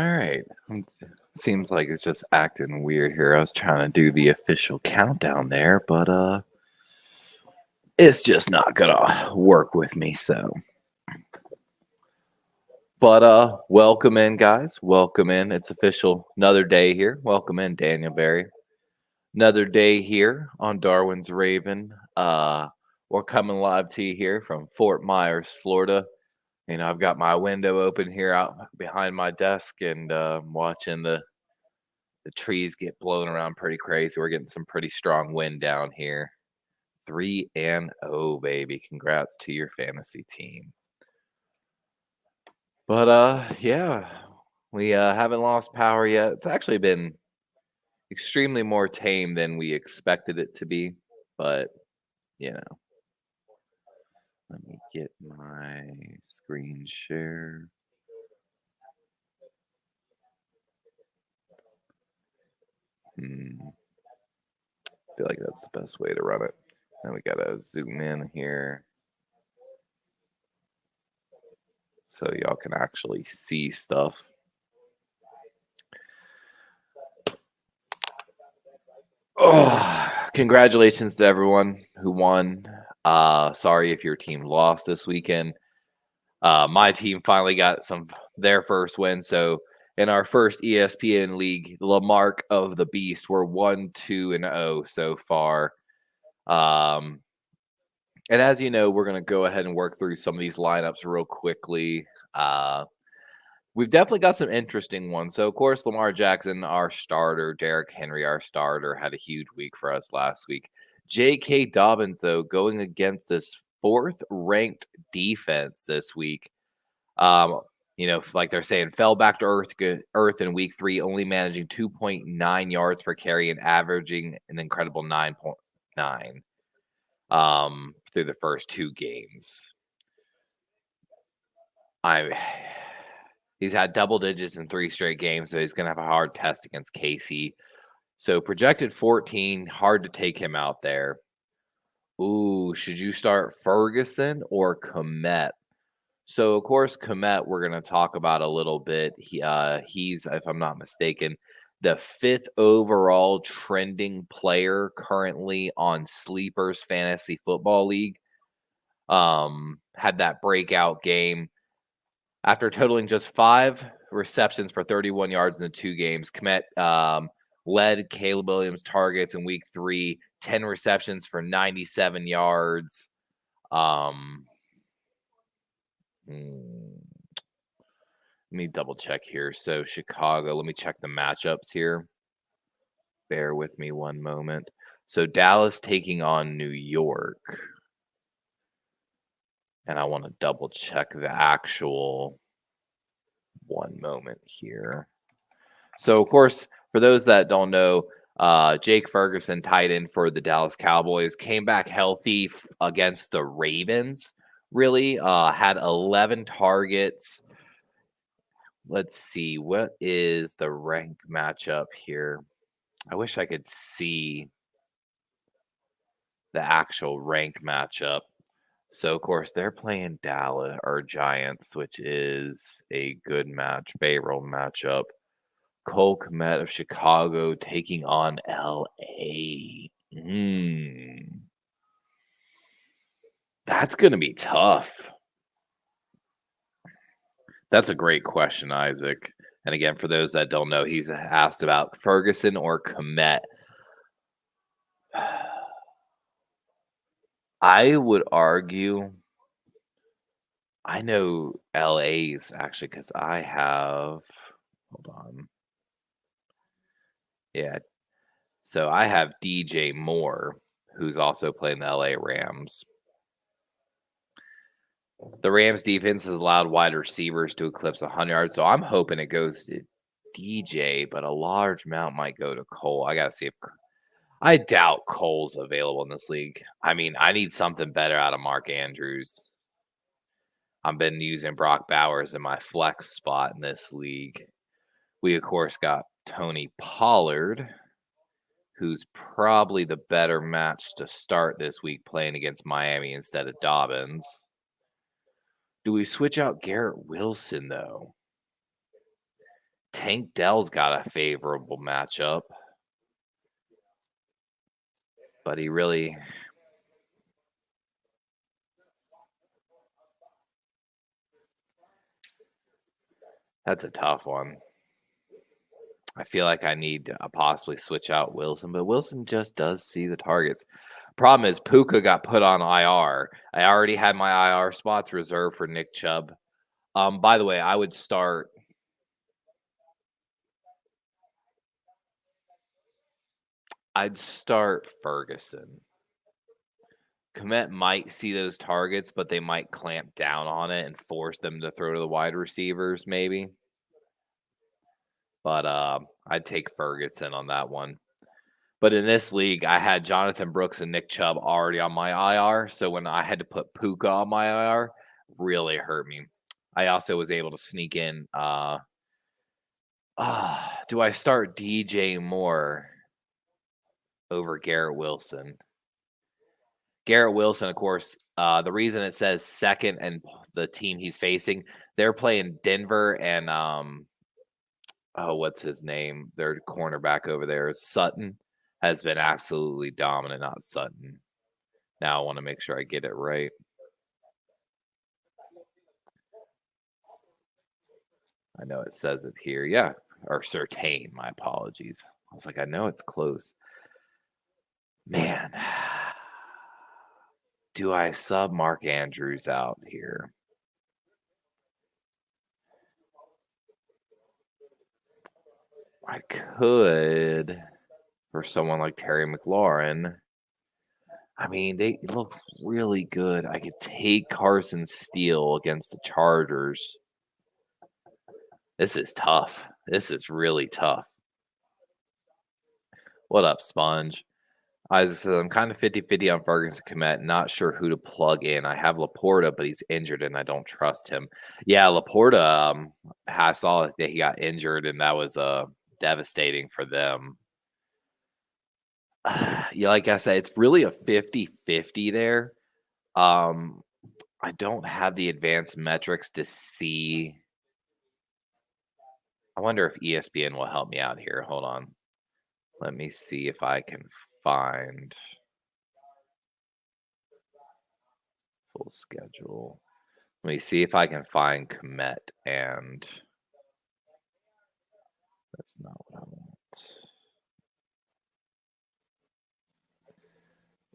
right. Seems like it's just acting weird here. I was trying to do the official countdown there, but it's just not gonna work with me. But welcome in, guys. Welcome in. It's official. Another day here. Welcome in, Daniel Berry. Another day here on Darwin's Raven. We're coming live to you here from Fort Myers, Florida. I've got my window open here out behind my desk, and watching the trees get blown around pretty crazy. We're getting some pretty strong wind down here. 3-0, baby. Congrats to your fantasy team. But yeah, we haven't lost power yet. It's actually been extremely more tame than we expected it to be, but let me get my screen share. I feel like that's the best way to run it. Now we gotta zoom in here so y'all can actually see stuff. Oh, congratulations to everyone who won. Sorry if your team lost this weekend. My team finally got their first win. So in our first ESPN league, Lamarck of the Beast, we're 1-2-0 so far. And as you know, we're going to go ahead and work through some of these lineups real quickly. We've definitely got some interesting ones. So, of course, Lamar Jackson, our starter, Derrick Henry, our starter, had a huge week for us last week. J.K. Dobbins, though, going against this fourth-ranked defense this week. Like they're saying, fell back to earth in week 3, only managing 2.9 yards per carry and averaging an incredible 9.9 through the first 2 games. He's had double digits in 3 straight games, so he's going to have a hard test against Casey. So projected 14, hard to take him out there. Ooh, should you start Ferguson or Kmet? So, of course, Kmet we're going to talk about a little bit. He's, if I'm not mistaken, the 5th overall trending player currently on Sleepers Fantasy Football League. Had that breakout game. After totaling just 5 receptions for 31 yards in the 2 games, Kmet led Caleb Williams' targets in week 3, 10 receptions for 97 yards. Let me double check here. So Chicago, let me check the matchups here. Bear with me one moment. So Dallas taking on New York. And I want to double check the actual one moment here. So, of course, for those that don't know, Jake Ferguson, tight end for the Dallas Cowboys, came back healthy against the Ravens. Really had 11 targets. Let's see, what is the rank matchup here? I wish I could see the actual rank matchup. So, of course, they're playing Dallas or Giants, which is a good favorable matchup. Cole Kmet of Chicago taking on LA. That's going to be tough. That's a great question, Isaac. And again, for those that don't know, he's asked about Ferguson or Kmet. I would argue, I know LA's actually because I have, hold on. Yeah. So I have DJ Moore, who's also playing the LA Rams. The Rams defense has allowed wide receivers to eclipse 100 yards, so I'm hoping it goes to DJ, but a large amount might go to Cole. I got to see if I doubt Cole's available in this league. I mean, I need something better out of Mark Andrews. I've been using Brock Bowers in my flex spot in this league. We, of course, got Tony Pollard, who's probably the better match to start this week playing against Miami instead of Dobbins. Do we switch out Garrett Wilson, though? Tank Dell's got a favorable matchup, but he really. That's a tough one. I feel like I need to possibly switch out Wilson, but Wilson just does see the targets. Problem is, Puka got put on IR. I already had my IR spots reserved for Nick Chubb. By the way, I'd start Ferguson. Komet might see those targets, but they might clamp down on it and force them to throw to the wide receivers, maybe. But I'd take Ferguson on that one. But in this league, I had Jonathan Brooks and Nick Chubb already on my IR. So when I had to put Puka on my IR, really hurt me. I also was able to sneak in. Do I start DJ Moore over Garrett Wilson? Garrett Wilson, of course, the reason it says second and the team he's facing, they're playing Denver and what's his name? Their cornerback over there, Sutton, has been absolutely dominant. Not Sutton. Now I want to make sure I get it right. I know it says it here. Yeah, or Certain. My apologies. I was like, I know it's close. Man, do I sub Mark Andrews out here? I could for someone like Terry McLaurin. I mean, they look really good. I could take Carson Steele against the Chargers. This is tough. This is really tough. What up, Sponge? Isaac says, I'm kind of 50-50 on Ferguson Komet. Not sure who to plug in. I have Laporta, but he's injured and I don't trust him. Yeah, Laporta, I saw that he got injured and that was devastating for them. Yeah, like I said, it's really a 50-50 there. I don't have the advanced metrics to see. I wonder if ESPN will help me out here. Hold on. Let me see if I can find full schedule. Let me see if I can find Komet, and that's not what I want.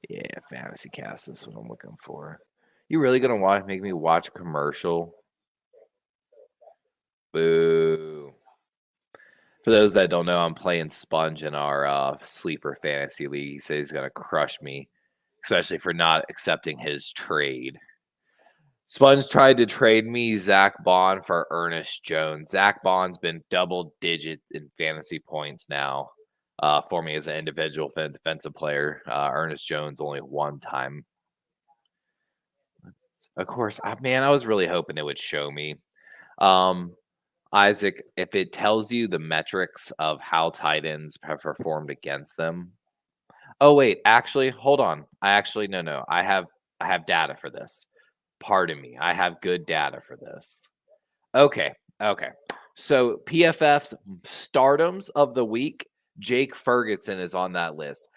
Yeah, Fantasy Cast is what I'm looking for. You really gonna make me watch a commercial? Boo. For those that don't know, I'm playing Sponge in our sleeper fantasy league. He says he's gonna crush me, especially for not accepting his trade. Sponge tried to trade me Zach Bond for Ernest Jones. Zach Bond's been double digit in fantasy points now for me as an individual defensive player. Ernest Jones only one time. Of course, I was really hoping it would show me. Isaac, if it tells you the metrics of how tight ends have performed against them. Oh wait, actually, hold on. No. I have data for this. Pardon me. I have good data for this. Okay. So PFF's stardoms of the week, Jake Ferguson is on that list.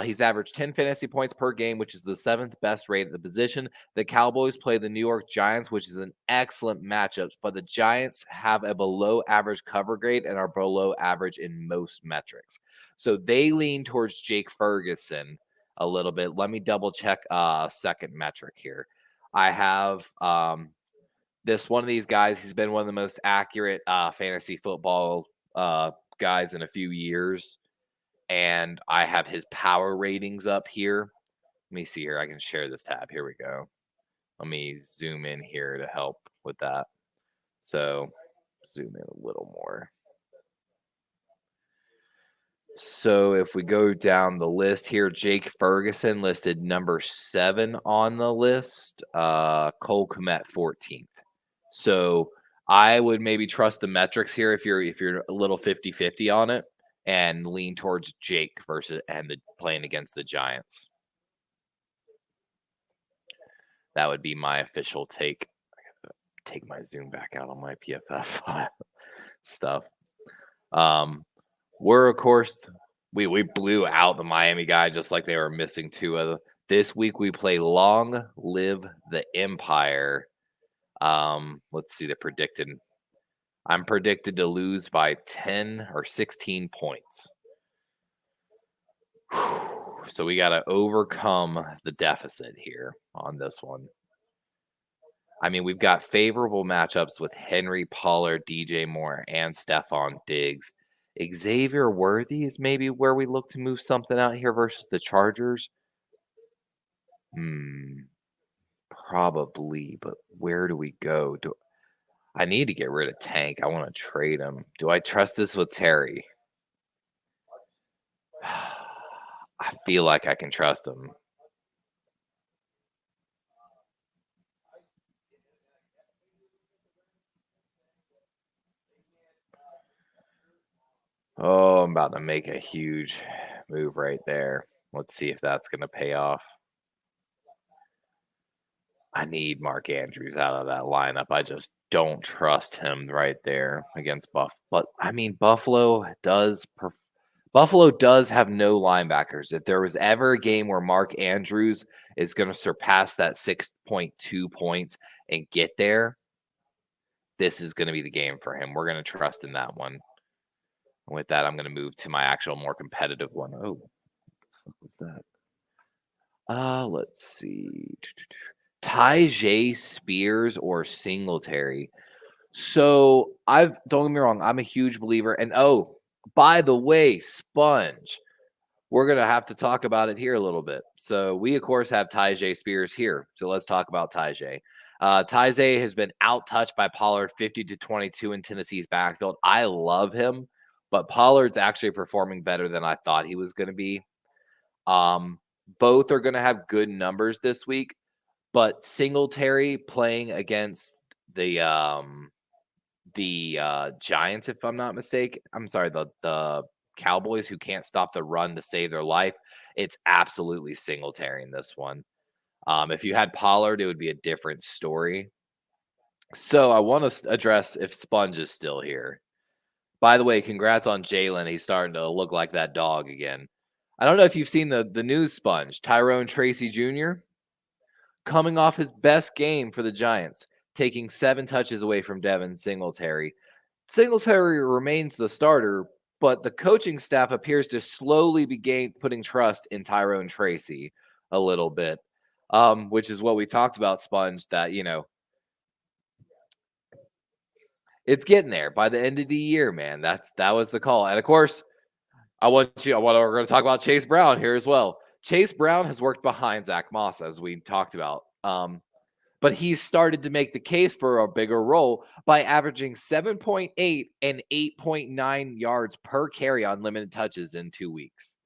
He's averaged 10 fantasy points per game, which is the 7th best rate at the position. The Cowboys play the New York Giants, which is an excellent matchup, but the Giants have a below average cover grade and are below average in most metrics. So they lean towards Jake Ferguson a little bit. Let me double check second metric here. I have this one of these guys. He's been one of the most accurate fantasy football guys in a few years. And I have his power ratings up here. Let me see here. I can share this tab. Here we go. Let me zoom in here to help with that. So zoom in a little more. So if we go down the list here, Jake Ferguson listed number 7 on the list. Cole Kmet 14th. So I would maybe trust the metrics here if you're a little 50-50 on it and lean towards Jake versus playing against the Giants. That would be my official take. I gotta take my zoom back out on my PFF stuff. We're, of course, we blew out the Miami guy just like they were missing two of the. This week we play Long Live the Empire. Let's see the predicted. I'm predicted to lose by 10 or 16 points. So we got to overcome the deficit here on this one. I mean, we've got favorable matchups with Henry Pollard, DJ Moore, and Stephon Diggs. Xavier Worthy is maybe where we look to move something out here versus the Chargers. Probably, but where do we go? I need to get rid of Tank. I want to trade him. Do I trust this with Terry? I feel like I can trust him. Oh, I'm about to make a huge move right there. Let's see if that's going to pay off. I need Mark Andrews out of that lineup. I just don't trust him right there against Buff. But I mean, Buffalo does have no linebackers. If there was ever a game where Mark Andrews is going to surpass that 6.2 points and get there, this is going to be the game for him. We're going to trust in that one. And with that, I'm going to move to my actual more competitive one. Oh, what was that? Let's see. Tyjae Spears or Singletary. So don't get me wrong, I'm a huge believer. And oh, by the way, Sponge, we're gonna have to talk about it here a little bit. So we of course have Tyjae Spears here. So let's talk about Tyjae. Tyjae has been out-touched by Pollard 50-22 in Tennessee's backfield. I love him, but Pollard's actually performing better than I thought he was gonna be. Both are gonna have good numbers this week. But Singletary playing against the Giants, if I'm not mistaken. I'm sorry, the Cowboys who can't stop the run to save their life. It's absolutely Singletary in this one. If you had Pollard, it would be a different story. So I want to address if Sponge is still here. By the way, congrats on Jalen. He's starting to look like that dog again. I don't know if you've seen the news, Sponge. Tyrone Tracy Jr. coming off his best game for the Giants, taking 7 touches away from Devin Singletary. Singletary remains the starter, but the coaching staff appears to slowly begin putting trust in Tyrone Tracy a little bit, which is what we talked about, Sponge, that, it's getting there by the end of the year, man. That was the call. And of course, we're going to talk about Chase Brown here as well. Chase Brown has worked behind Zach Moss, as we talked about. But he's started to make the case for a bigger role by averaging 7.8 and 8.9 yards per carry on limited touches in 2 weeks.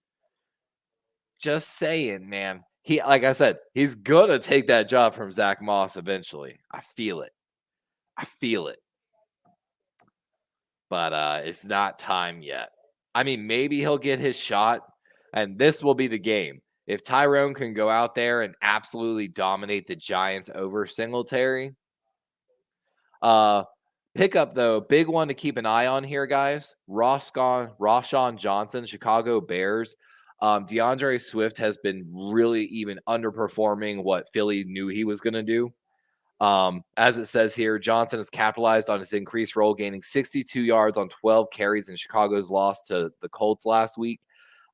Just saying, man. Like I said, he's going to take that job from Zach Moss eventually. I feel it. But it's not time yet. I mean, maybe he'll get his shot, and this will be the game. If Tyrone can go out there and absolutely dominate the Giants over Singletary. Pickup, though, big one to keep an eye on here, guys. Rashawn Johnson, Chicago Bears. DeAndre Swift has been really even underperforming what Philly knew he was going to do. As it says here, Johnson has capitalized on his increased role, gaining 62 yards on 12 carries in Chicago's loss to the Colts last week.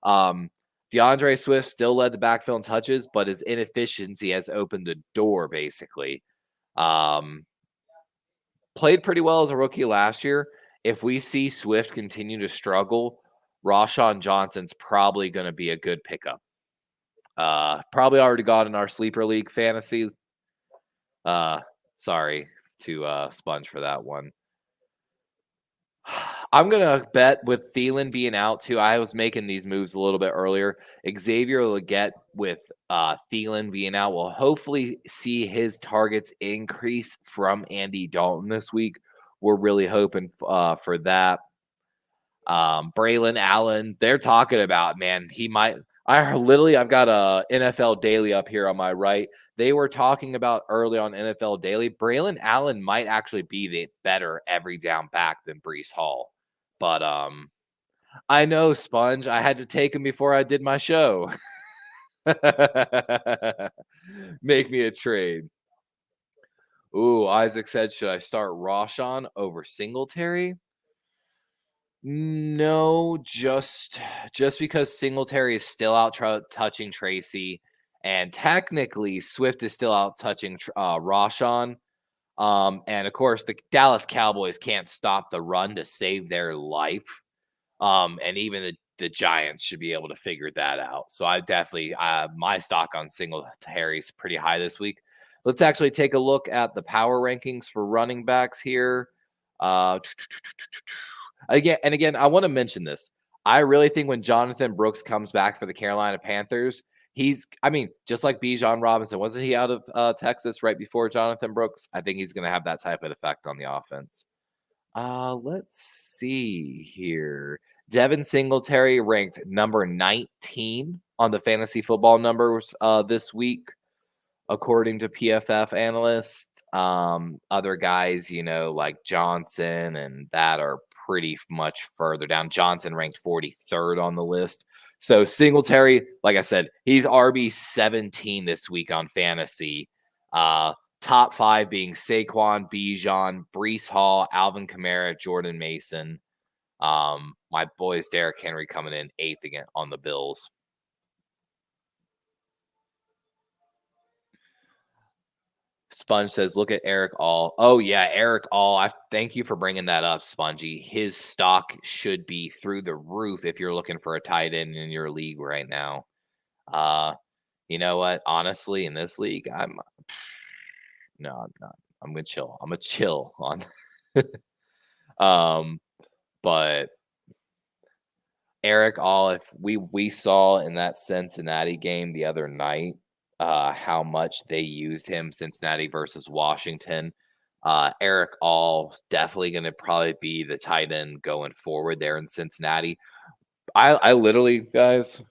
DeAndre Swift still led the backfield in touches, but his inefficiency has opened the door, basically. Played pretty well as a rookie last year. If we see Swift continue to struggle, Rashawn Johnson's probably going to be a good pickup. Probably already got in our sleeper league fantasy. Sorry to Sponge for that one. I'm going to bet with Thielen being out too. I was making these moves a little bit earlier. Xavier Legette with Thielen being out will hopefully see his targets increase from Andy Dalton this week. We're really hoping for that. Braylon Allen, they're talking about, man, he might. I've got a NFL Daily up here on my right. They were talking about early on NFL Daily. Braylon Allen might actually be the better every down back than Breece Hall. But I know, Sponge. I had to take him before I did my show. Make me a trade. Ooh, Isaac said, should I start Roshan over Singletary? No, just because Singletary is still out touching Tracy, and technically Swift is still out touching Roshan. And of course, the Dallas Cowboys can't stop the run to save their life. And even the Giants should be able to figure that out. So I definitely, my stock on Singletary is pretty high this week. Let's actually take a look at the power rankings for running backs here. Again, I want to mention this. I really think when Jonathan Brooks comes back for the Carolina Panthers, just like Bijan Robinson, wasn't he out of Texas right before Jonathan Brooks? I think he's going to have that type of effect on the offense. Let's see here. Devin Singletary ranked number 19 on the fantasy football numbers this week, according to PFF analysts. Other guys, like Johnson and that are pretty much further down. Johnson ranked 43rd on the list. So Singletary, like I said, he's RB 17 this week on fantasy. Top 5 being Saquon, Bijan, Breece Hall, Alvin Kamara, Jordan Mason. My boys Derrick Henry coming in 8th again on the Bills. Sponge says, look at Eric All. Oh, yeah, Eric All. I thank you for bringing that up, Spongy. His stock should be through the roof if you're looking for a tight end in your league right now. You know what? Honestly, in this league, I'm not. I'm gonna chill. I'm gonna chill on. But Eric All, if we saw in that Cincinnati game the other night, how much they used him, Cincinnati versus Washington. Eric All definitely going to probably be the tight end going forward there in Cincinnati. I literally, guys,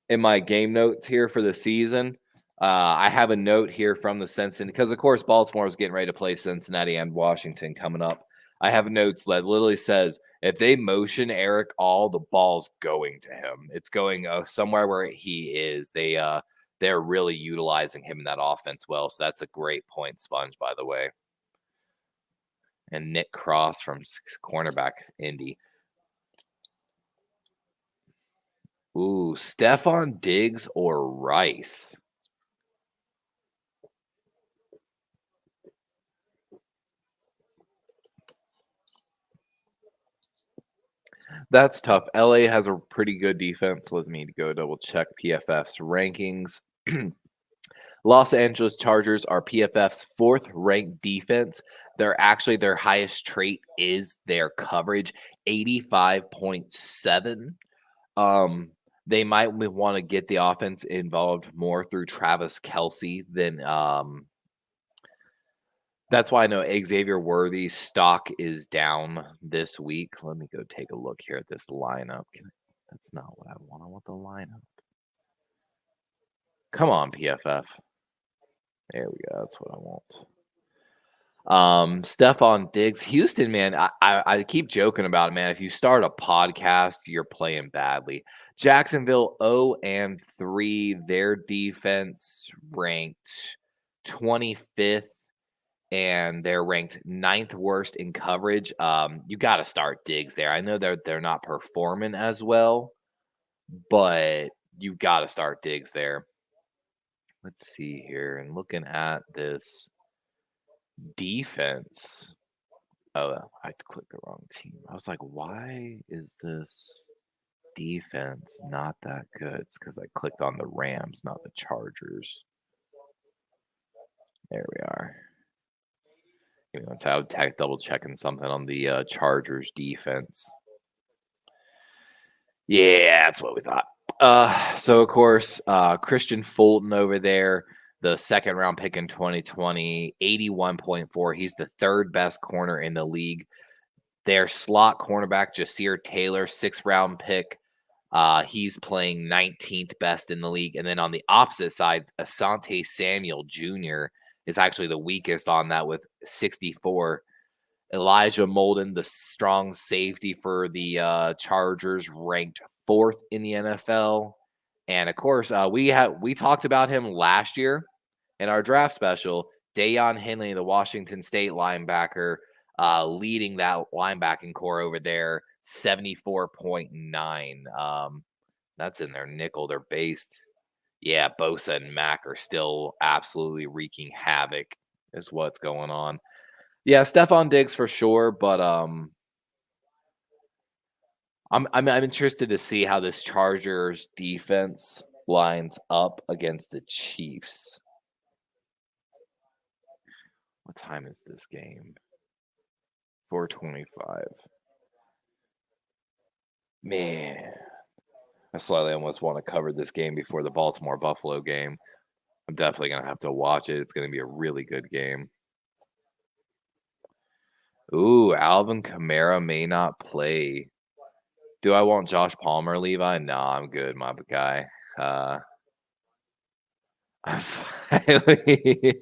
in my game notes here for the season, I have a note here from the Cincinnati, because of course Baltimore is getting ready to play Cincinnati and Washington coming up. I have notes that literally says, if they motion Eric All, the ball's going to him. It's going somewhere where he is. They're really utilizing him in that offense well. So that's a great point, Sponge, by the way. And Nick Cross from cornerback Indy. Ooh, Stephon Diggs or Rice? That's tough. LA has a pretty good defense. Let me go double check PFF's rankings. Los Angeles Chargers are PFF's 4th ranked defense. Their highest trait is their coverage, 85.7. They might want to get the offense involved more through Travis Kelce than that's why I know Xavier Worthy's stock is down this week. Let me go take a look here at this lineup. That's not what I want. I want the lineup. Come on, PFF. There we go. That's what I want. Stephon Diggs, Houston, man. I keep joking about it, man. If you start a podcast, you're playing badly. Jacksonville 0-3. Their defense ranked 25th. And they're ranked 9th worst in coverage. You got to start Diggs there. I know they're not performing as well, but you got to start Diggs there. Let's see here. And looking at this defense. Oh, I clicked the wrong team. I was like, why is this defense not that good? It's because I clicked on the Rams, not the Chargers. There we are. Let's have double checking something on the Chargers defense. Yeah, that's what we thought. So of course, Christian Fulton over there, the 2nd round pick in 2020, 81.4. He's the 3rd best corner in the league. Their slot cornerback, Jasir Taylor, 6th round pick. He's playing 19th best in the league. And then on the opposite side, Asante Samuel Jr. is actually the weakest on that with 64. Elijah Molden, the strong safety for the Chargers, ranked 4th in the NFL. And of course, we talked about him last year in our draft special. Dayon Henley, the Washington State linebacker, leading that linebacking core over there, 74.9. That's in their nickel. They're based. Yeah, Bosa and Mack are still absolutely wreaking havoc, is what's going on. Yeah, Stephon Diggs for sure, but I'm interested to see how this Chargers defense lines up against the Chiefs. What time is this game? 4:25. Man, I slightly almost want to cover this game before the Baltimore Buffalo game. I'm definitely gonna have to watch it. It's gonna be a really good game. Ooh, Alvin Kamara may not play. Do I want Josh Palmer, Levi? No, I'm good, my guy. Finally,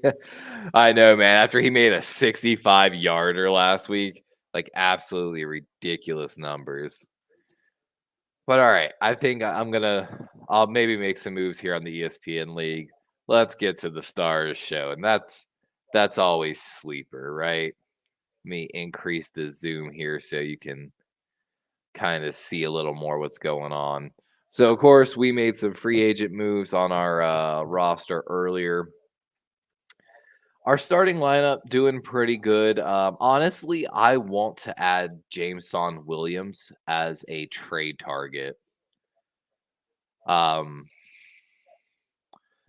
I know, man. After he made a 65-yarder last week, like absolutely ridiculous numbers. But all right, I think I'll maybe make some moves here on the ESPN league. Let's get to the stars show, and that's always sleeper, right? Let me increase the zoom here so you can kind of see a little more what's going on. So, of course, we made some free agent moves on our roster earlier. Our starting lineup doing pretty good. Honestly, I want to add Jameson Williams as a trade target. Um,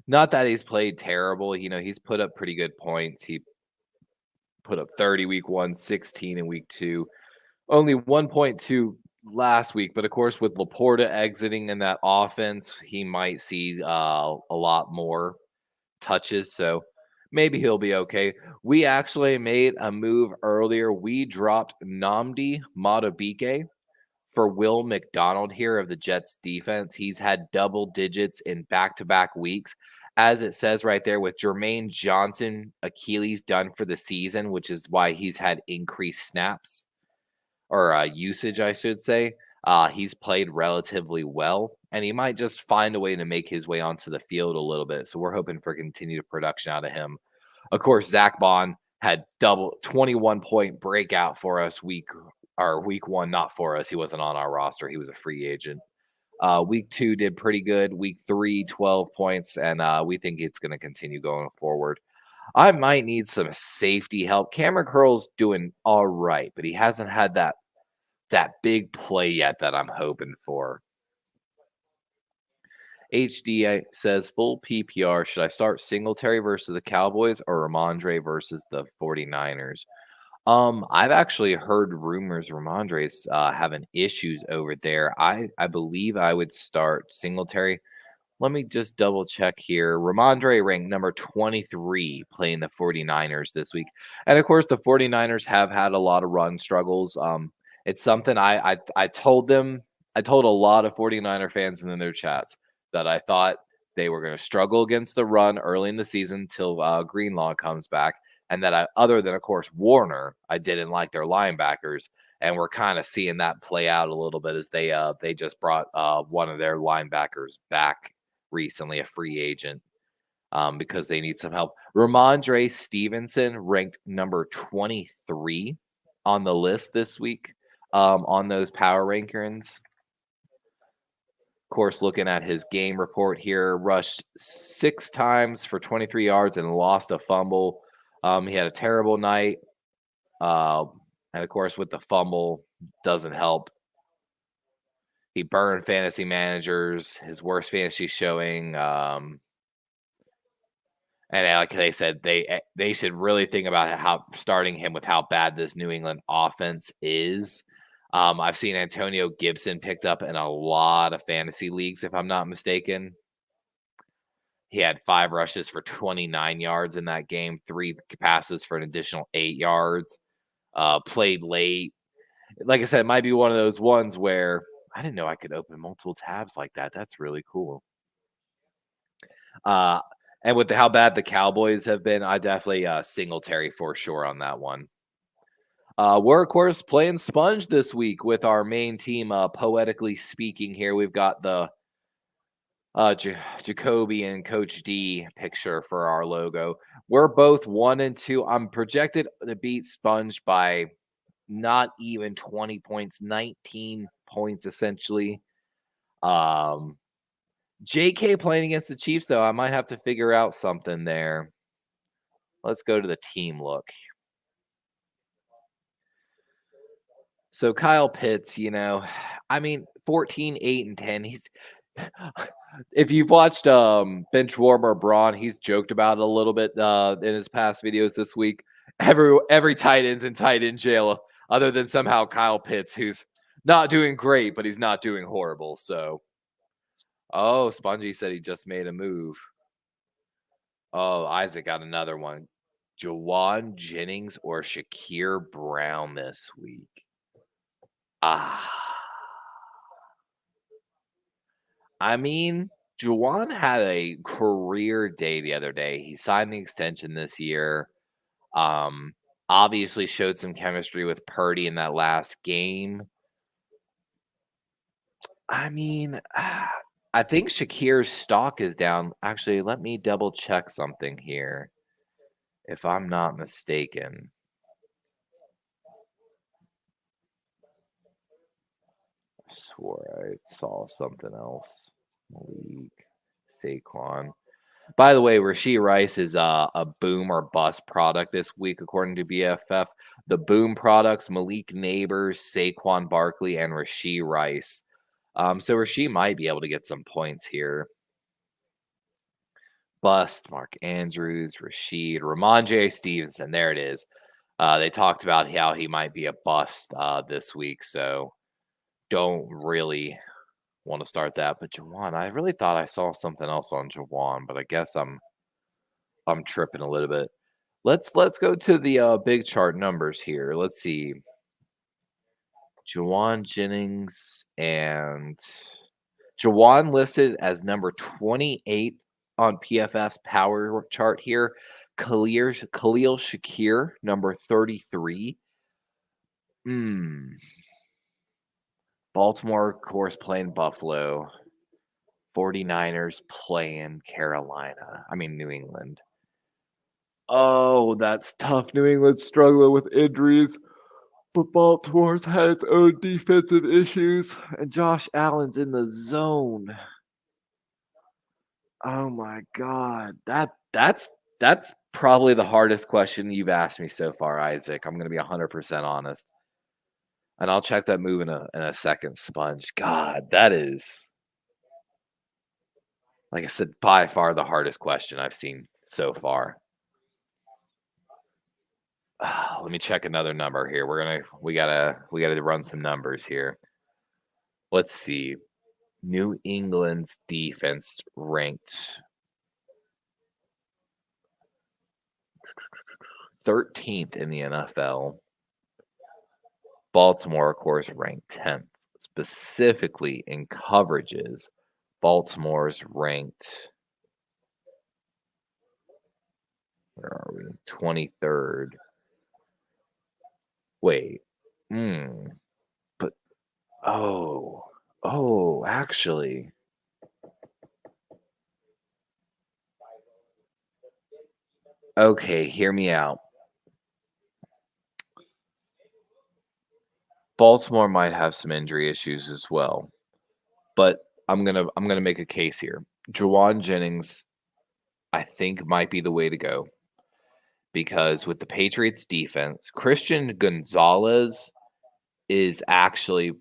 Not that he's played terrible. He's put up pretty good points. He put up 30 week 1, 16 in week 2, only 1.2 last week. But of course, with Laporta exiting in that offense, he might see a lot more touches. So maybe he'll be okay. We actually made a move earlier. We dropped Nnamdi Madubuike for Will McDonald here of the Jets defense. He's had double digits in back-to-back weeks. As it says right there, with Jermaine Johnson Achilles done for the season, which is why he's had increased snaps or usage, I should say. He's played relatively well, and he might just find a way to make his way onto the field a little bit. So we're hoping for continued production out of him. Of course, Zach Bond had double 21-point breakout for us week 1, not for us. He wasn't on our roster. He was a free agent. Week 2 did pretty good. Week 3, 12 points, and we think it's going to continue going forward. I might need some safety help. Cameron Curl's doing all right, but he hasn't had that big play yet that I'm hoping for. HD says, full PPR. Should I start Singletary versus the Cowboys or Ramondre versus the 49ers? I've actually heard rumors Ramondre's having issues over there. I believe I would start Singletary. Let me just double check here. Ramondre ranked number 23 playing the 49ers this week. And of course, the 49ers have had a lot of run struggles. It's something I told them. I told a lot of 49er fans in their chats that I thought they were going to struggle against the run early in the season till Greenlaw comes back. And that other than, of course, Warner, I didn't like their linebackers. And we're kind of seeing that play out a little bit as they just brought one of their linebackers back recently, a free agent, because they need some help. Ramondre Stevenson ranked number 23 on the list this week on those power rankings. Of course, looking at his game report here, rushed 6 times for 23 yards and lost a fumble. He had a terrible night. And of course, with the fumble, doesn't help. He burned fantasy managers, his worst fantasy showing. And like they said, they should really think about how starting him with how bad this New England offense is. I've seen Antonio Gibson picked up in a lot of fantasy leagues, if I'm not mistaken. He had 5 rushes for 29 yards in that game, 3 passes for an additional 8 yards. Played late. Like I said, it might be one of those ones where I didn't know I could open multiple tabs like that. That's really cool. And with how bad the Cowboys have been, I definitely Singletary for sure on that one. We're, of course, playing Sponge this week with our main team, poetically speaking here. We've got the Jacoby and Coach D picture for our logo. We're both 1-2. I'm projected to beat Sponge by not even 20 points, 19 points essentially. JK playing against the Chiefs, though, I might have to figure out something there. Let's go to the team look. So Kyle Pitts, I mean, 14, 8, and 10. If you've watched Bench Warmer Braun, he's joked about it a little bit in his past videos this week. Every tight end's in tight end jail, other than somehow Kyle Pitts, who's not doing great, but he's not doing horrible. So, oh, Spongy said he just made a move. Oh, Isaac got another one. Jawan Jennings or Shakir Brown this week. I mean, Juwan had a career day the other day. He signed the extension this year. Obviously showed some chemistry with Purdy in that last game. I mean, I think Shakir's stock is down. Actually, let me double check something here. If I'm not mistaken. I swore I saw something else. Malik, Saquon. By the way, Rashee Rice is a boom or bust product this week, according to BFF. The boom products: Malik Neighbors, Saquon Barkley, and Rashee Rice. So Rashee might be able to get some points here. Bust: Mark Andrews, Rashid, Ramondre Stevenson. There it is. They talked about how he might be a bust this week, so don't really want to start that. But Jawan, I really thought I saw something else on Jawan, but I guess I'm tripping a little bit. Let's go to the big chart numbers here. Let's see. Jawan Jennings and Jawan listed as number 28 on PFS power chart here. Khalil Shakir, number 33. Baltimore, of course, playing Buffalo. 49ers playing New England. Oh, that's tough. New England's struggling with injuries, but Baltimore's had its own defensive issues, and Josh Allen's in the zone. Oh my God, that's probably the hardest question you've asked me so far, Isaac. I'm going to be 100% honest, and I'll check that move in a second. Sponge, God, that is, like I said, by far the hardest question I've seen so far. Let me check another number here. We gotta run some numbers here. Let's see. New England's defense ranked 13th in the NFL. Baltimore, of course, ranked 10th. Specifically in coverages, Baltimore's ranked, where are we? 23rd. Wait. But actually. Okay, hear me out. Baltimore might have some injury issues as well, but I'm gonna make a case here. Jawan Jennings, I think, might be the way to go, because with the Patriots defense, Christian Gonzalez is actually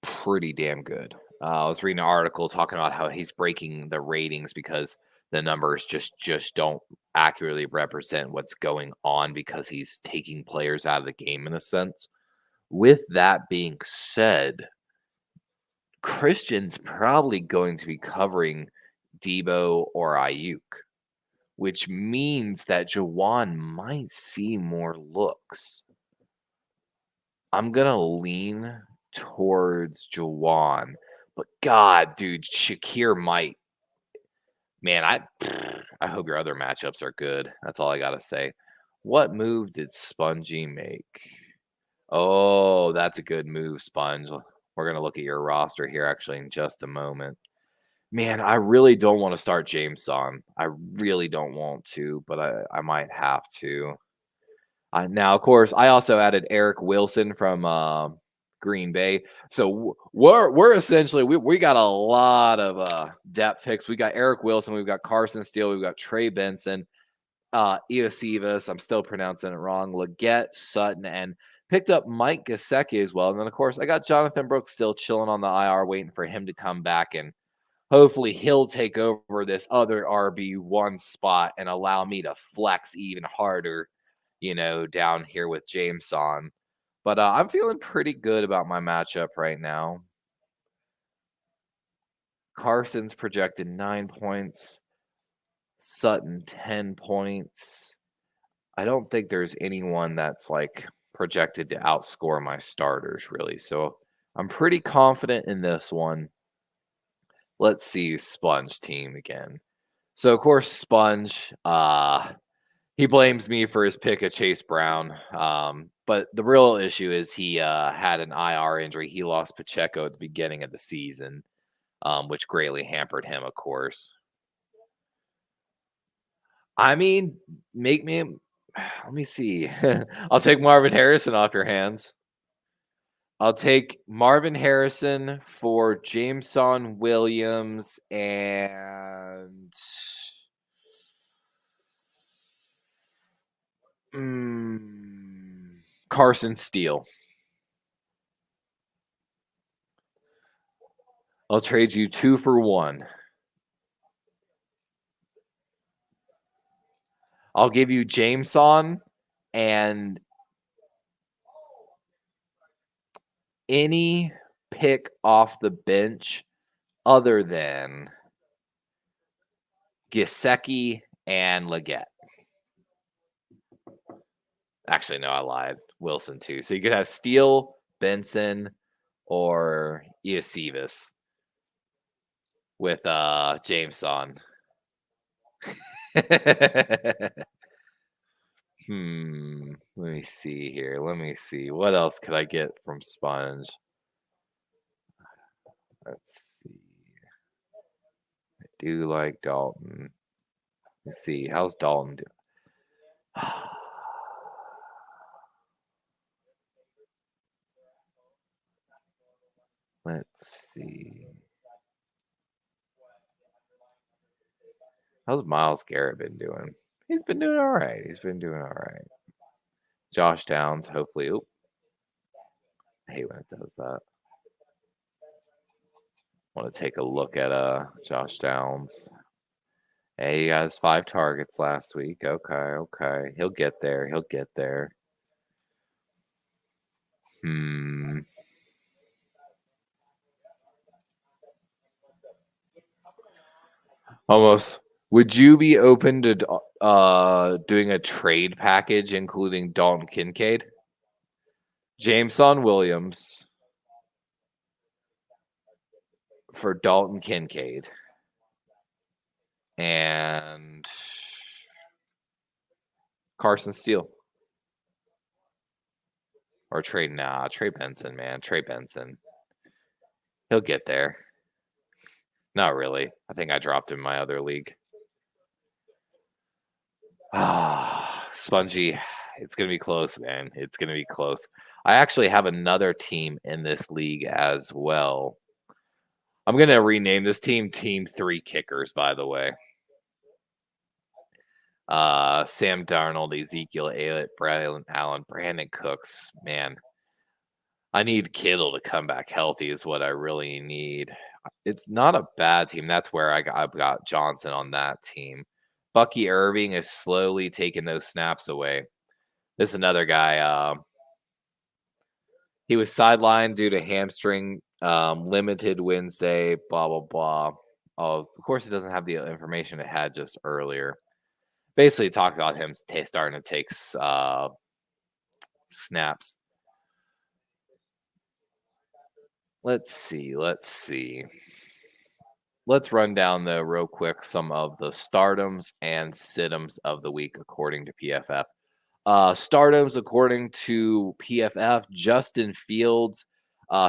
pretty damn good. I was reading an article talking about how he's breaking the ratings because the numbers just don't accurately represent what's going on, because he's taking players out of the game in a sense. With that being said, Christian's probably going to be covering Debo or Ayuk, which means that Jawan might see more looks. I'm going to lean towards Jawan, but God, dude, Shakir might. Man, I hope your other matchups are good. That's all I got to say. What move did Spongy make? Oh, that's a good move, Sponge. We're going to look at your roster here actually in just a moment. Man, I really don't want to start Jameson. I really don't want to, but I might have to. Now, of course, I also added Eric Wilson from Green Bay. So we're essentially we got a lot of depth picks. We got Eric Wilson, we've got Carson Steele, we've got Trey Benson, Iosivas, I'm still pronouncing it wrong, Leggett, Sutton, and picked up Mike Gesicki as well. And then, of course, I got Jonathan Brooks still chilling on the IR, waiting for him to come back, and hopefully he'll take over this other RB1 spot and allow me to flex even harder, down here with Jameson. But I'm feeling pretty good about my matchup right now. Carson's projected 9 points. Sutton, 10 points. I don't think there's anyone that's like projected to outscore my starters, really. So I'm pretty confident in this one. Let's see Sponge team again. So, of course, Sponge, he blames me for his pick of Chase Brown. But the real issue is he had an IR injury. He lost Pacheco at the beginning of the season, which greatly hampered him, of course. I mean, let me see. I'll take Marvin Harrison off your hands. I'll take Marvin Harrison for Jameson Williams and Carson Steele. I'll trade you 2 for 1. I'll give you Jameson and any pick off the bench other than Gesicki and Leggett. Actually, no, I lied. Wilson, too. So you could have Steele, Benson, or Iosivas with Jameson. Let me see here. Let me see. What else could I get from Sponge? Let's see. I do like Dalton. Let's see. How's Dalton doing? Let's see. How's Myles Garrett been doing? He's been doing all right. Josh Downs, hopefully. Oop. I hate when it does that. Want to take a look at Josh Downs. Hey, he got 5 targets last week. Okay. He'll get there. Almost. Would you be open to doing a trade package including Dalton Kincaid, Jameson Williams for Dalton Kincaid, and Carson Steele? Or Trey Benson, man. Trey Benson. He'll get there. Not really. I think I dropped him in my other league. Spongy. It's going to be close, man. It's going to be close. I actually have another team in this league as well. I'm going to rename this team Team 3 Kickers, by the way. Sam Darnold, Ezekiel Elliott, Braylon Allen, Brandon Cooks. Man, I need Kittle to come back healthy is what I really need. It's not a bad team. That's where I've got Johnson on that team. Bucky Irving is slowly taking those snaps away. This is another guy. He was sidelined due to hamstring, limited Wednesday, blah, blah, blah. Of course, it doesn't have the information it had just earlier. Basically, talked about him starting to take snaps. Let's see. Let's run down, though, real quick, some of the stardoms and situms of the week, according to PFF. Stardoms, according to PFF, Justin Fields.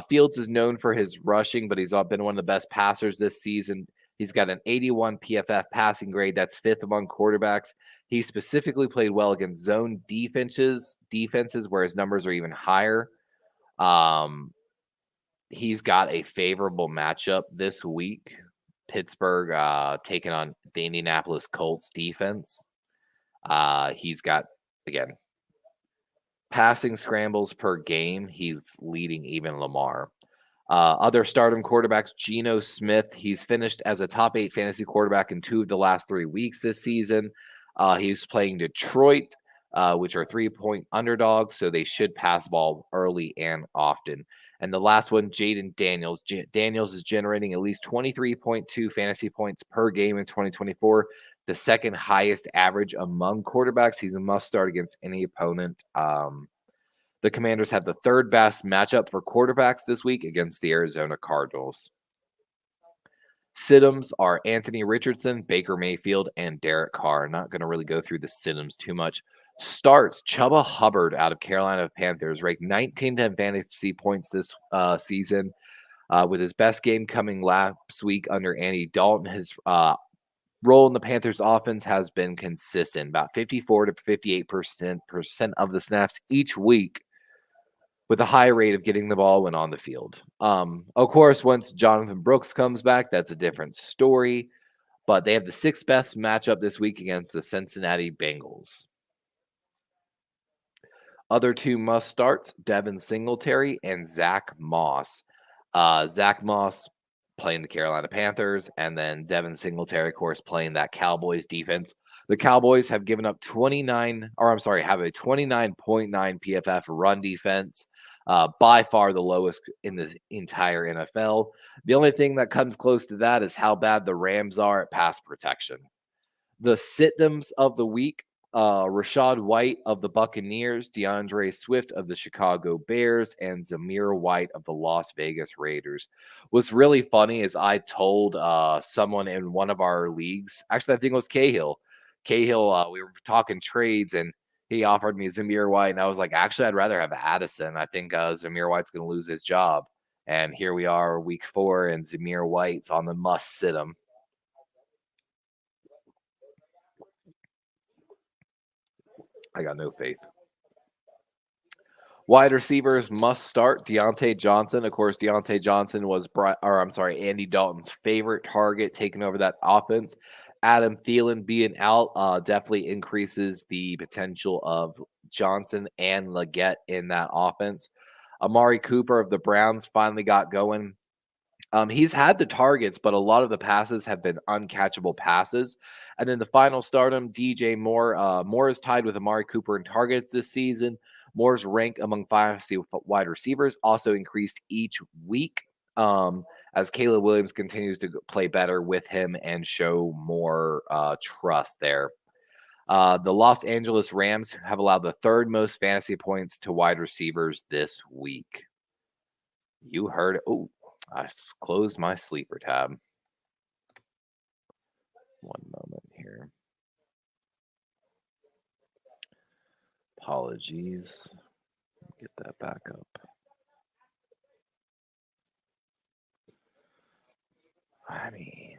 Fields is known for his rushing, but he's been one of the best passers this season. He's got an 81 PFF passing grade. That's fifth among quarterbacks. He specifically played well against zone defenses where his numbers are even higher. He's got a favorable matchup this week. Pittsburgh taking on the Indianapolis Colts defense. He's got, again, passing scrambles per game. He's leading even Lamar. Other stardom quarterbacks, Geno Smith. He's finished as a top 8 fantasy quarterback in 2 of the last 3 weeks this season. He's playing Detroit, which are 3-point underdogs, so they should pass ball early and often. And the last one, Jaden Daniels. Daniels is generating at least 23.2 fantasy points per game in 2024, the second highest average among quarterbacks. He's a must start against any opponent. The Commanders have the third best matchup for quarterbacks this week against the Arizona Cardinals. Sit-ems are Anthony Richardson, Baker Mayfield, and Derek Carr. Not going to really go through the sit-ems too much. Starts, Chuba Hubbard out of Carolina Panthers, ranked 19th in fantasy points this season, with his best game coming last week under Andy Dalton. His role in the Panthers offense has been consistent, about 54 to 58% of the snaps each week, with a high rate of getting the ball when on the field. Of course, once Jonathan Brooks comes back, that's a different story. But they have the 6th best matchup this week against the Cincinnati Bengals. Other 2 must starts, Devin Singletary and Zach Moss. Zach Moss playing the Carolina Panthers, and then Devin Singletary, of course, playing that Cowboys defense. The Cowboys have given up have a 29.9 PFF run defense, by far the lowest in the entire NFL. The only thing that comes close to that is how bad the Rams are at pass protection. The sit-ems of the week, Rashad White of the Buccaneers, DeAndre Swift of the Chicago Bears, and Zamir White of the Las Vegas Raiders. What's really funny is I told someone in one of our leagues, actually I think it was Cahill, we were talking trades, and he offered me Zamir White, and I was like, actually, I'd rather have Addison. I think Zamir White's going to lose his job. And here we are, week 4, and Zamir White's on the must sit him. I got no faith. Wide receivers must start. Deontay Johnson. Of course, Deontay Johnson was Andy Dalton's favorite target, taking over that offense. Adam Thielen being out definitely increases the potential of Johnson and Leggett in that offense. Amari Cooper of the Browns finally got going. He's had the targets, but a lot of the passes have been uncatchable passes. And then the final stardom, DJ Moore. Moore is tied with Amari Cooper in targets this season. Moore's rank among fantasy wide receivers also increased each week, as Caleb Williams continues to play better with him and show more trust there. The Los Angeles Rams have allowed the 3rd most fantasy points to wide receivers this week. You heard it. Oh, I closed my sleeper tab. One moment here. Apologies. Get that back up. I mean,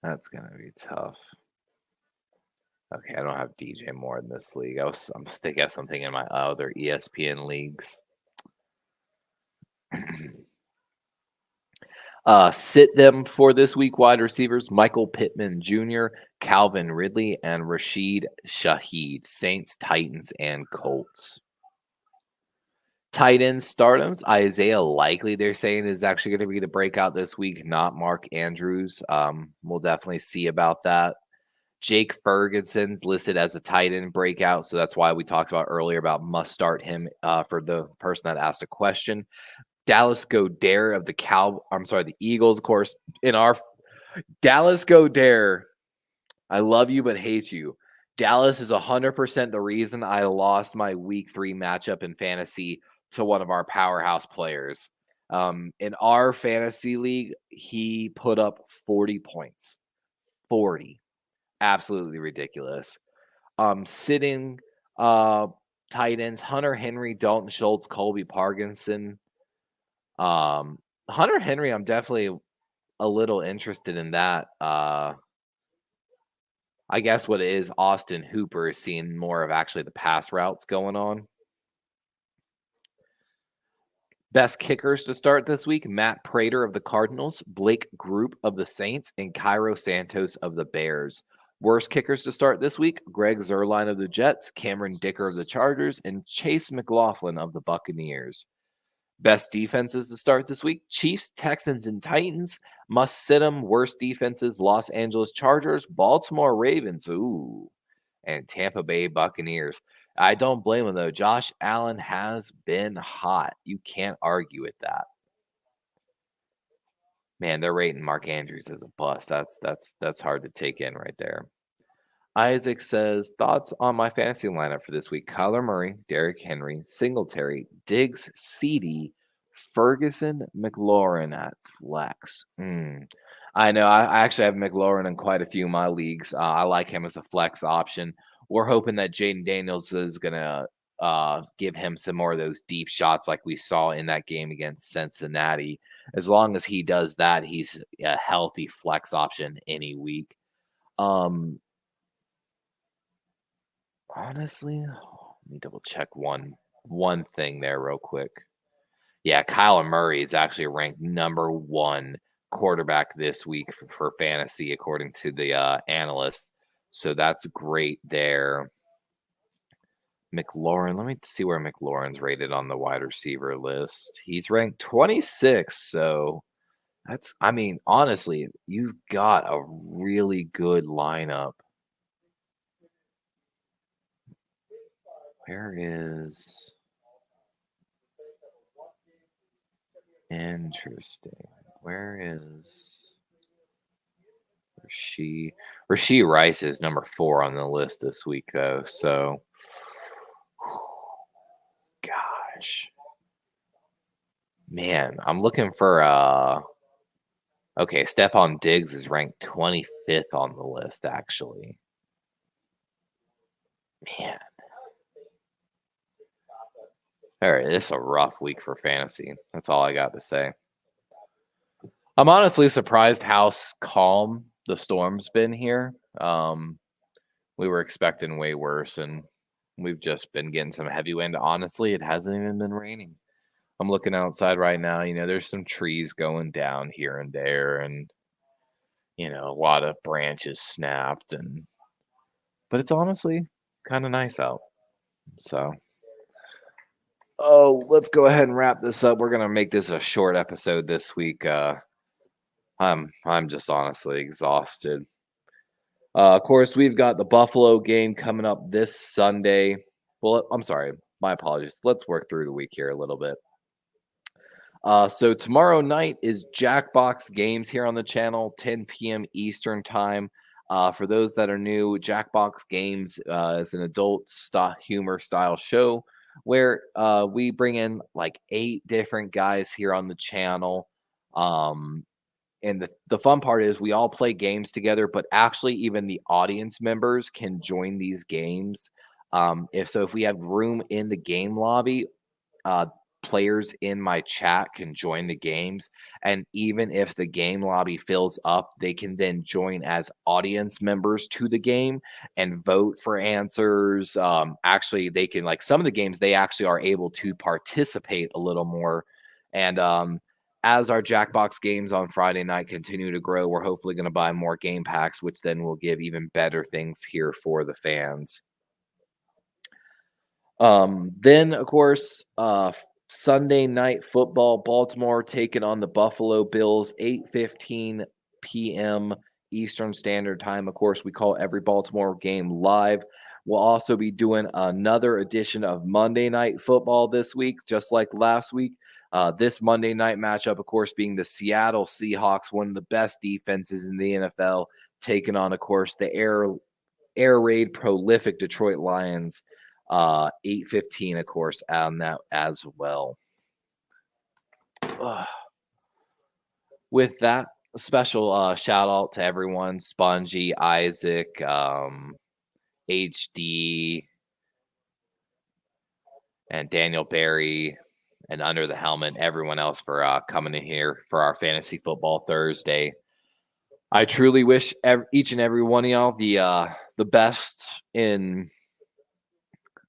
that's going to be tough. Okay, I don't have DJ Moore in this league. I'm thinking of something in my other ESPN leagues. Sit them for this week, wide receivers, Michael Pittman Jr., Calvin Ridley, and Rashid Shaheed, Saints, Titans, and Colts. Tight end stardoms, Isaiah Likely, they're saying, is actually going to be the breakout this week, not Mark Andrews. We'll definitely see about that. Jake Ferguson's listed as a tight end breakout, so that's why we talked about earlier about must start him for the person that asked a question. Dallas Goedert of the Eagles, of course. In our Dallas Goedert, I love you but hate you. Dallas is 100% the reason I lost my week 3 matchup in fantasy to one of our powerhouse players. In our fantasy league, he put up 40 points. 40. Absolutely ridiculous. Sitting tight ends, Hunter Henry, Dalton Schultz, Colby Parkinson. Hunter Henry, I'm definitely a little interested in that. I guess what it is, Austin Hooper is seeing more of actually the pass routes going on. Best kickers to start this week, Matt Prater of the Cardinals, Blake Group of the Saints, and Cairo Santos of the Bears. Worst kickers to start this week, Greg Zuerlein of the Jets, Cameron Dicker of the Chargers, and Chase McLaughlin of the Buccaneers. Best defenses to start this week, Chiefs, Texans, and Titans. Must sit 'em. Worst defenses, Los Angeles Chargers, Baltimore Ravens, and Tampa Bay Buccaneers. I don't blame him, though. Josh Allen has been hot. You can't argue with that. Man, they're rating Mark Andrews as a bust. That's hard to take in right there. Isaac says, thoughts on my fantasy lineup for this week. Kyler Murray, Derrick Henry, Singletary, Diggs, Ceedee, Ferguson, McLaurin at flex. I know. I actually have McLaurin in quite a few of my leagues. I like him as a flex option. We're hoping that Jaden Daniels is going to give him some more of those deep shots like we saw in that game against Cincinnati. As long as he does that, he's a healthy flex option any week. Honestly, let me double check one thing there real quick. Yeah, Kyler Murray is actually ranked number 1 quarterback this week for fantasy, according to the analysts. So that's great there. McLaurin, let me see where McLaurin's rated on the wide receiver list. He's ranked 26. So that's, I mean, honestly, you've got a really good lineup. Where is... Interesting. Where is Rashee Rice is number 4 on the list this week, though. So, gosh, man, I'm looking for okay, Stephon Diggs is ranked 25th on the list, actually. Man. All right, this is a rough week for fantasy. That's all I got to say. I'm honestly surprised how calm the storm's been here. We were expecting way worse, and we've just been getting some heavy wind. Honestly, it hasn't even been raining. I'm looking outside right now. There's some trees going down here and there, and a lot of branches snapped, but it's honestly kind of nice out. So, let's go ahead and wrap this up. We're gonna make this a short episode this week. I'm just honestly exhausted. Of course, we've got the Buffalo game coming up this Sunday. Well, I'm sorry, my apologies. Let's work through the week here a little bit. So tomorrow night is Jackbox Games here on the channel, 10 p.m. Eastern time. For those that are new, Jackbox Games is an adult humor style show where we bring in like 8 different guys here on the channel. And the fun part is we all play games together, but actually even the audience members can join these games. If we have room in the game lobby, players in my chat can join the games. And even if the game lobby fills up, they can then join as audience members to the game and vote for answers. Actually, they can, like some of the games, they actually are able to participate a little more. And as our Jackbox games on Friday night continue to grow, we're hopefully going to buy more game packs, which then will give even better things here for the fans. Then, of course, Sunday night football, Baltimore taking on the Buffalo Bills, 8:15 p.m. Eastern Standard Time. Of course, we call every Baltimore game live. We'll also be doing another edition of Monday Night Football this week, just like last week. This Monday night matchup, of course, being the Seattle Seahawks, one of the best defenses in the NFL, taking on, of course, the air raid prolific Detroit Lions. 8:15, of course, on that as well. With that, a special shout out to everyone, Spongy, Isaac, HD, and Daniel Barry, and Under the Helmet, everyone else for coming in here for our Fantasy Football Thursday. I truly wish each and every one of y'all the best in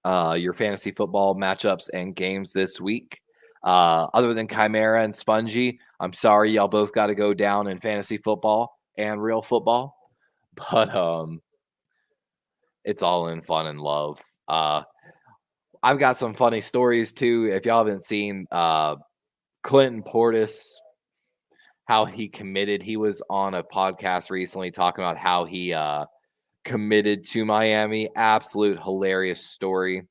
your fantasy football matchups and games this week. Other than Chimera and Spongy, I'm sorry y'all both got to go down in fantasy football and real football, but it's all in fun and love. I've got some funny stories too. If y'all haven't seen Clinton Portis, how he committed, he was on a podcast recently talking about how he committed to Miami. Absolute hilarious story.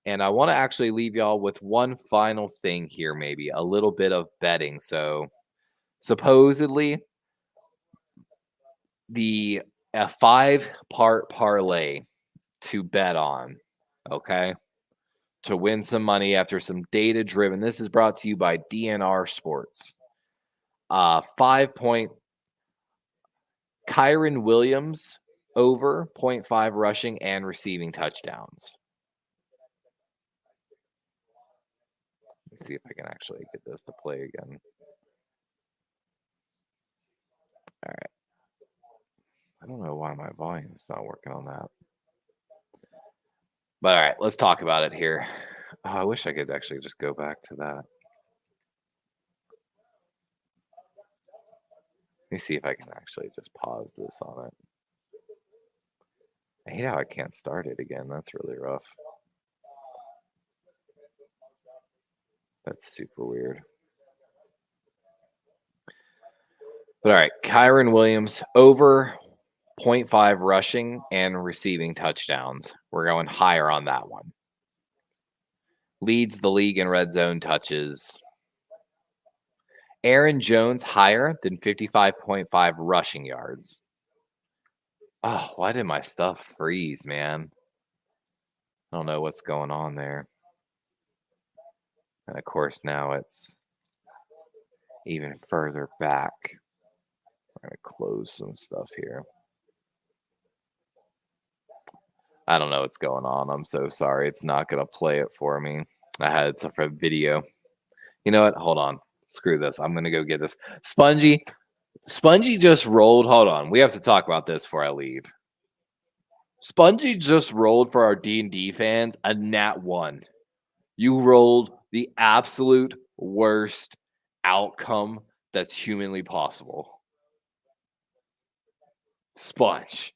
And I want to actually leave y'all with one final thing here, maybe a little bit of betting. So supposedly a 5-part parlay to bet on, okay, to win some money after some data driven. This is brought to you by DNR Sports. 5-point Kyron Williams over 0.5 rushing and receiving touchdowns. Let's see if I can actually get this to play again. All right. I don't know why my volume's not working on that. But all right, let's talk about it here. Oh, I wish I could actually just go back to that. Let me see if I can actually just pause this on it. I hate how I can't start it again. That's really rough. That's super weird. But all right, Kyron Williams over 0.5 rushing and receiving touchdowns. We're going higher on that one. Leads the league in red zone touches. Aaron Jones higher than 55.5 rushing yards. Oh, why did my stuff freeze, man? I don't know what's going on there. And of course, now it's even further back. I'm going to close some stuff here. I don't know what's going on. I'm so sorry. It's not going to play it for me. I had it for a video. You know what? Hold on. Screw this. I'm going to go get this. Spongy just rolled. Hold on. We have to talk about this before I leave. Spongy just rolled for our D&D fans a nat 1. You rolled the absolute worst outcome that's humanly possible. Sponge.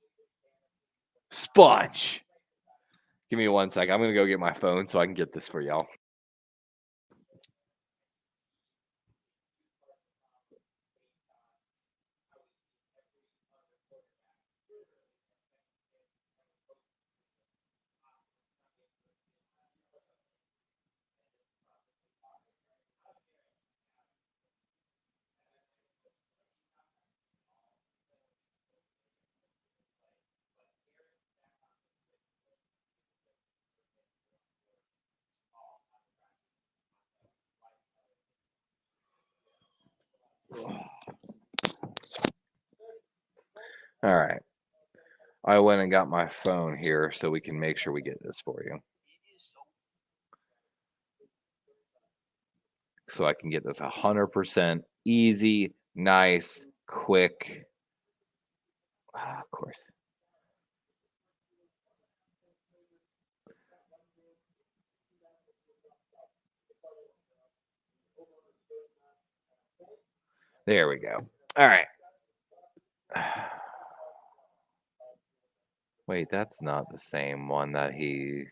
Give me 1 sec. I'm going to go get my phone so I can get this for y'all. All right. I went and got my phone here so we can make sure we get this for you. So I can get this 100% easy, nice, quick. Of course. There we go. All right. Wait, that's not the same one that he...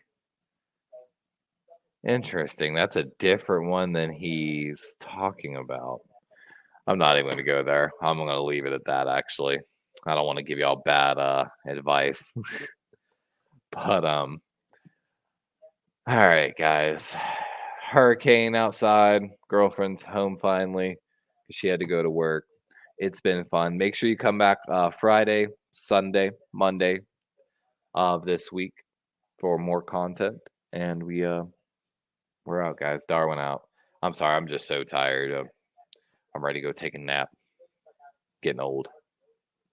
Interesting. That's a different one than he's talking about. I'm not even going to go there. I'm going to leave it at that, actually. I don't want to give y'all bad advice. But, all right, guys. Hurricane outside. Girlfriend's home finally. She had to go to work. It's been fun. Make sure you come back Friday, Sunday, Monday of this week for more content. And we're out, guys. Darwin out. I'm sorry. I'm just so tired. I'm ready to go take a nap. Getting old.